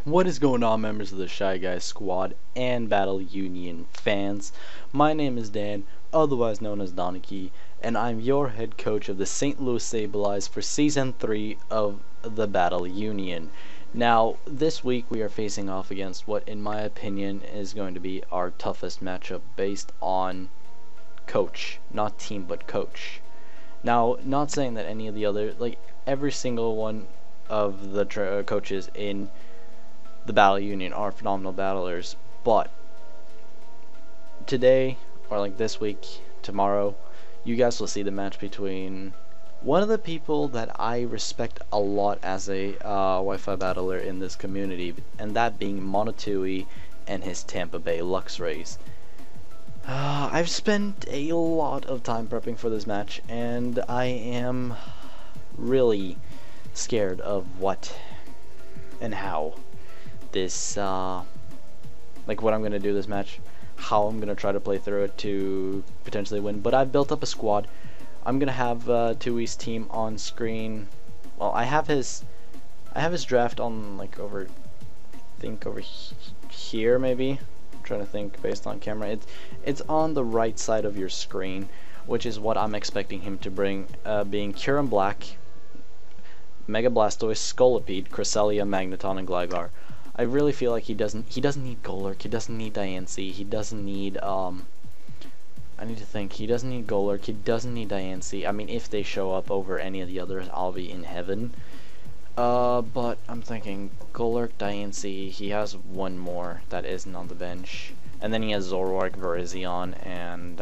What is going on, members of the Shy Guys Squad and Battle Union fans? My name is Dan, otherwise known as Danekii, and I'm your head coach of the St. Louis Sableyes for Season 3 of the Battle Union. Now, this week we are facing off against what, in my opinion, is going to be our toughest matchup based on coach. Not team, but coach. Now, not saying that any of the other, every single one of the coaches in the Battle Union are phenomenal battlers, but today, or this week, tomorrow, you guys will see the match between one of the people that I respect a lot as a Wi-Fi battler in this community, and that being Monotui and his Tampa Bay Luxrays. I've spent a lot of time prepping for this match, and I am really scared of what and how this what I'm gonna do this match, how I'm gonna try to play through it to potentially win. But I've built up a squad. I'm gonna have Tui's team on screen. Well, I have his draft on over here maybe. I'm trying to think based on camera. It's on the right side of your screen, which is what I'm expecting him to bring, being Kyurem-Black, Mega Blastoise, Scolipede, Cresselia, Magneton, and Gligar. I really feel like he doesn't need Golurk, he doesn't need Diancie, he doesn't need I need to think, he doesn't need Golurk, he doesn't need Diancie. I mean, if they show up over any of the others, I'll be in heaven. But I'm thinking Golurk, Diancie, he has one more that isn't on the bench. And then he has Zoroark, Virizion, and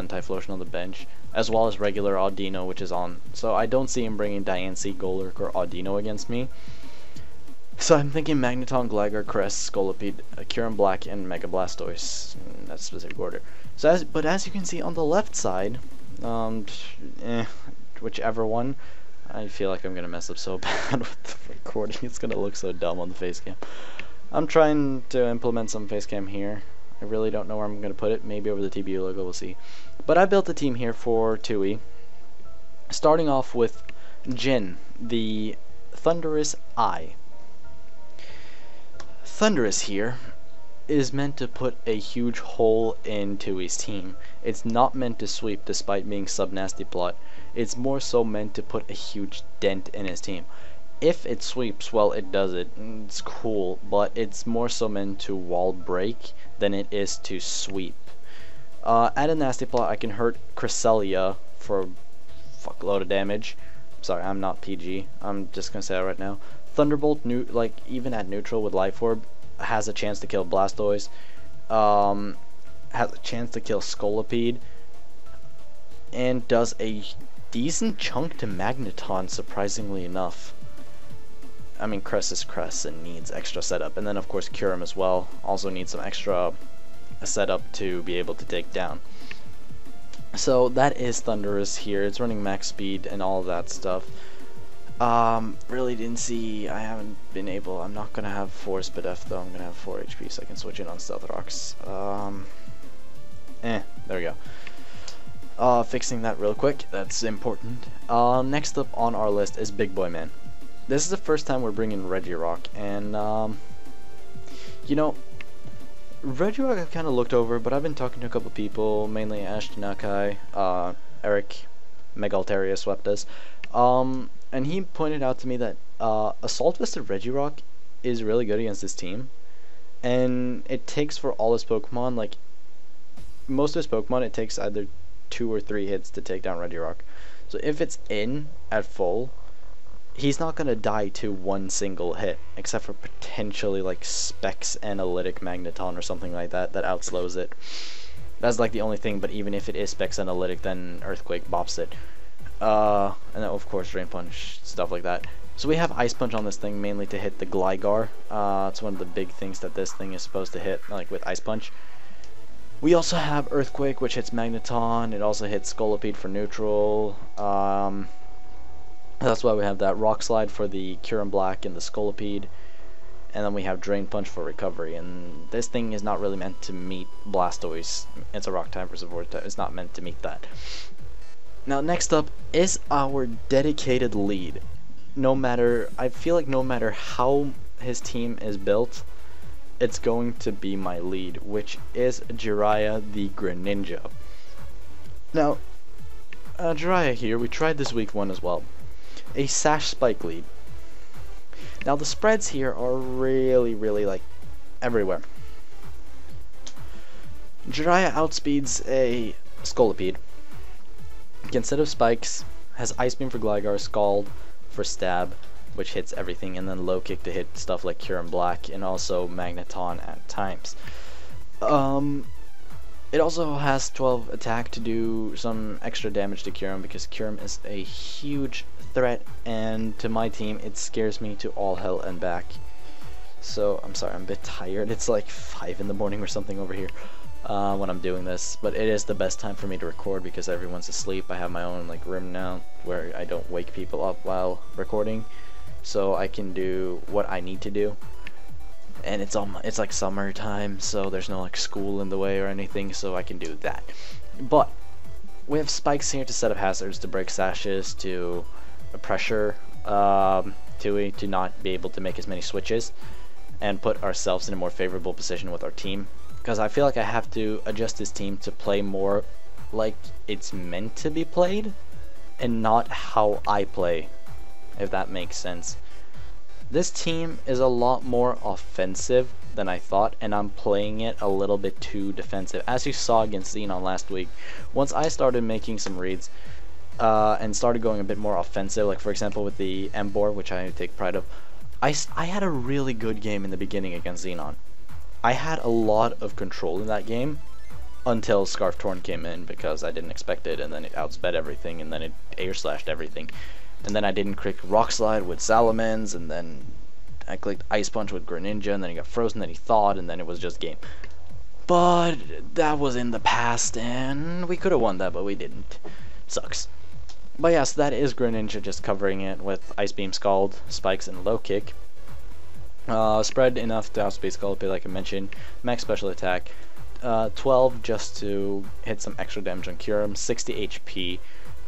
Typhlosion on the bench, as well as regular Audino, which is on. So I don't see him bringing Diancie, Golurk, or Audino against me. So I'm thinking Magneton, Gligar, Crest, Scolipede, Kyurem-Black, and Mega Blastoise in that specific order. So as you can see on the left side, whichever one, I feel like I'm gonna mess up so bad with the recording. It's gonna look so dumb on the face cam. I'm trying to implement some face cam here. I really don't know where I'm gonna put it. Maybe over the TBU logo, we'll see. But I built a team here for Tui, starting off with Jin, the Thunderous Eye. Thunderous here is meant to put a huge hole in Tui's team. It's not meant to sweep despite being sub-nasty plot. It's more so meant to put a huge dent in his team. If it sweeps, well, it does it. It's cool, but it's more so meant to wall break than it is to sweep. At a nasty plot, I can hurt Cresselia for a fuckload of damage. Sorry, I'm not PG. I'm just gonna say that right now. Thunderbolt, even at neutral with Life Orb, has a chance to kill Blastoise. Has a chance to kill Scolipede, and does a decent chunk to Magneton, surprisingly enough. I mean, Crest is Crest and needs extra setup, and then of course Kyurem as well also needs some extra setup to be able to take down. So that is Thunderous here. It's running max speed and all of that stuff. Really didn't see, I'm not gonna have 4 Speed F though, I'm gonna have 4 HP so I can switch in on Stealth Rocks. There we go. Fixing that real quick, that's important. Next up on our list is Big Boy Man. This is the first time we're bringing Regirock, and you know, Regirock I've kind of looked over, but I've been talking to a couple people, mainly Ashton Nakai, Eric, Megalteria swept us, and he pointed out to me that Assault Vested Regirock is really good against this team, and it takes for all his Pokemon, most of his Pokemon, it takes either 2 or 3 hits to take down Regirock. So if it's in at full, he's not gonna die to one single hit, except for potentially Specs Analytic Magneton or something like that outslows it. That's the only thing, but even if it is Specs Analytic, then Earthquake bops it. And then of course Drain Punch, stuff like that. So we have Ice Punch on this thing mainly to hit the Gligar. It's one of the big things that this thing is supposed to hit, with Ice Punch. We also have Earthquake, which hits Magneton. It also hits Scolipede for neutral. That's why we have that Rock Slide for the Kyurem-Black and the Scolipede. And then we have Drain Punch for recovery. And this thing is not really meant to meet Blastoise. It's a Rock type versus Void type. It's not meant to meet that. Now next up is our dedicated lead. I feel like no matter how his team is built, it's going to be my lead, which is Jiraiya the Greninja. Now, Jiraiya here, we tried this week 1 as well. A Sash Spike lead. Now the spreads here are really, like, everywhere. Jiraiya outspeeds a Scolipede. Instead of spikes, has Ice Beam for Gligar, Scald for Stab, which hits everything, and then Low Kick to hit stuff like Kyurem-Black, and also Magneton at times. It also has 12 attack to do some extra damage to Kyurem, because Kyurem is a huge threat, and to my team it scares me to all hell and back. So I'm sorry, I'm a bit tired. It's like 5 in the morning or something over here when I'm doing this, but it is the best time for me to record because everyone's asleep. I have my own like room now where I don't wake people up while recording, so I can do what I need to do. And it's like summertime, so there's no like school in the way or anything, so I can do that. But we have spikes here to set up hazards, to break sashes, to pressure Tui to not be able to make as many switches, and put ourselves in a more favorable position with our team. Because I feel like I have to adjust this team to play more like it's meant to be played, and not how I play, if that makes sense. This team is a lot more offensive than I thought, and I'm playing it a little bit too defensive. As you saw against Xenon last week, once I started making some reads and started going a bit more offensive, like for example with the Embor, which I take pride of, I had a really good game in the beginning against Xenon. I had a lot of control in that game until Scarf Torn came in, because I didn't expect it, and then it outsped everything, and then it air slashed everything. And then I didn't click Rock Slide with Salamence, and then I clicked Ice Punch with Greninja, and then he got frozen, then he thawed, and then it was just game. But that was in the past, and we could have won that, but we didn't. Sucks. But yes, that is Greninja, just covering it with Ice Beam, Scald, Spikes, and Low Kick. Spread enough to outspeed Scolipede, like I mentioned. Max special attack. 12 just to hit some extra damage on Kyurem. 60 HP.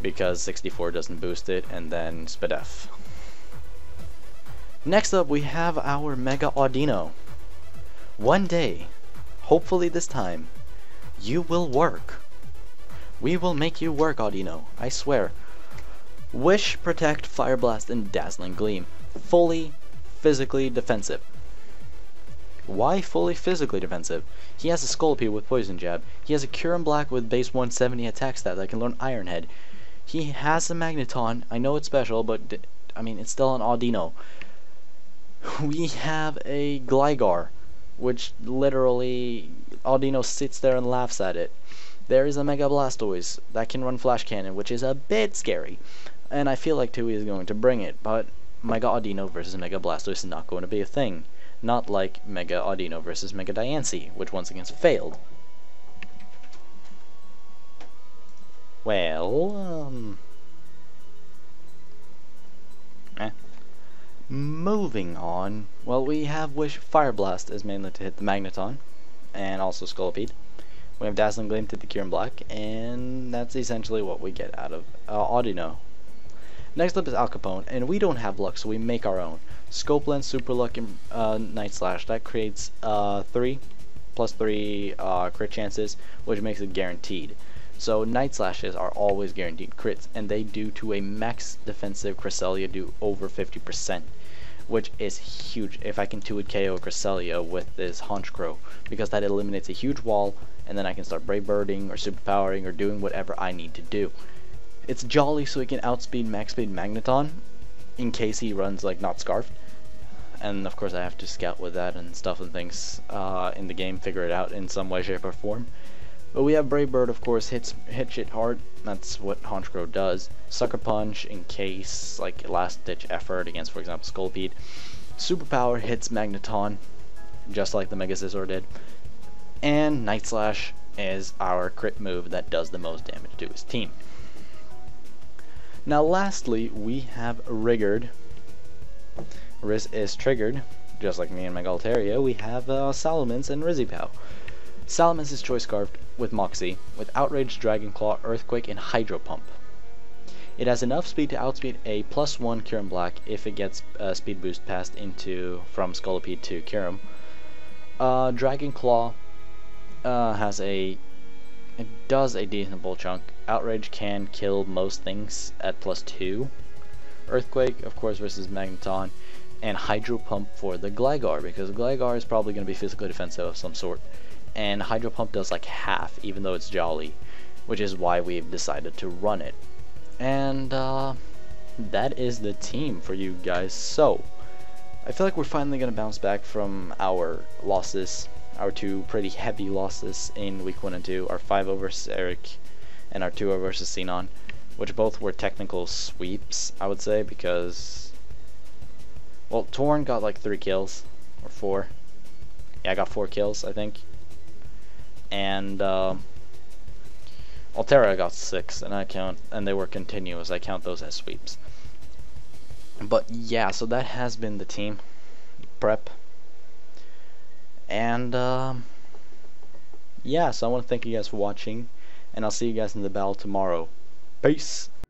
Because 64 doesn't boost it, and then Spadef. Next up, we have our Mega Audino. One day, hopefully this time, you will work. We will make you work, Audino, I swear. Wish, Protect, Fire Blast, and Dazzling Gleam. Fully physically defensive. Why fully physically defensive? He has a Scolipede with Poison Jab. He has a Kyurem-Black with base 170 attack stat that can learn Iron Head. He has a Magneton. I know it's special, but I mean, it's still an Audino. We have a Gligar, which literally Audino sits there and laughs at it. There is a Mega Blastoise that can run Flash Cannon, which is a bit scary. And I feel like Tui is going to bring it, but Mega Audino versus Mega Blastoise is not going to be a thing. Not like Mega Audino versus Mega Diancie, which once again failed. Well, moving on. Well, we have Wish Fire Blast is mainly to hit the Magneton, and also Scolipede. We have Dazzling Gleam to the Kyurem-Black, and that's essentially what we get out of Audino. Next up is Al Capone, and we don't have luck, so we make our own. Scope Lens, Super Luck, and Night Slash. That creates 3 plus 3 crit chances, which makes it guaranteed. So Night Slashes are always guaranteed crits, and they do to a max defensive Cresselia do over 50%, which is huge if I can 2-hit KO Cresselia with this Honchkrow, because that eliminates a huge wall, and then I can start Brave Birding or Superpowering or doing whatever I need to do. It's jolly so he can outspeed max speed Magneton in case he runs like not Scarfed, and of course I have to scout with that and stuff and things in the game, figure it out in some way, shape, or form. But we have Brave Bird, of course, hit shit hard. That's what Honchkrow does. Sucker Punch in case, like, last-ditch effort against, for example, Scolipede. Superpower hits Magneton, just like the Mega Scizor did. And Night Slash is our crit move that does the most damage to his team. Now, lastly, we have Riggered. Riz is triggered, just like me and my Galtaria. We have Salamence and Rizzipow. Salamence is Choice Scarfed with Moxie, with Outrage, Dragon Claw, Earthquake, and Hydro Pump. It has enough speed to outspeed a +1 Kyurem-Black if it gets a speed boost passed into from Scolipede to Kyurem. Dragon Claw it does a decent bull chunk. Outrage can kill most things at +2. Earthquake, of course, versus Magneton, and Hydro Pump for the Gligar, because Gligar is probably going to be physically defensive of some sort, and Hydro Pump does like half, even though it's Jolly, which is why we've decided to run it. And that is the team for you guys. So I feel like we're finally going to bounce back from our losses, our two pretty heavy losses in week 1 and 2, our 5-0 versus Eric and our 2-0 versus Xenon, which both were technical sweeps, I would say, because, well, Torn got like 3 kills, or 4. Yeah, I got 4 kills, I think. And Altera got 6, and they were continuous. I count those as sweeps. But yeah, so that has been the team prep. And yeah, so I want to thank you guys for watching, and I'll see you guys in the battle tomorrow. Peace.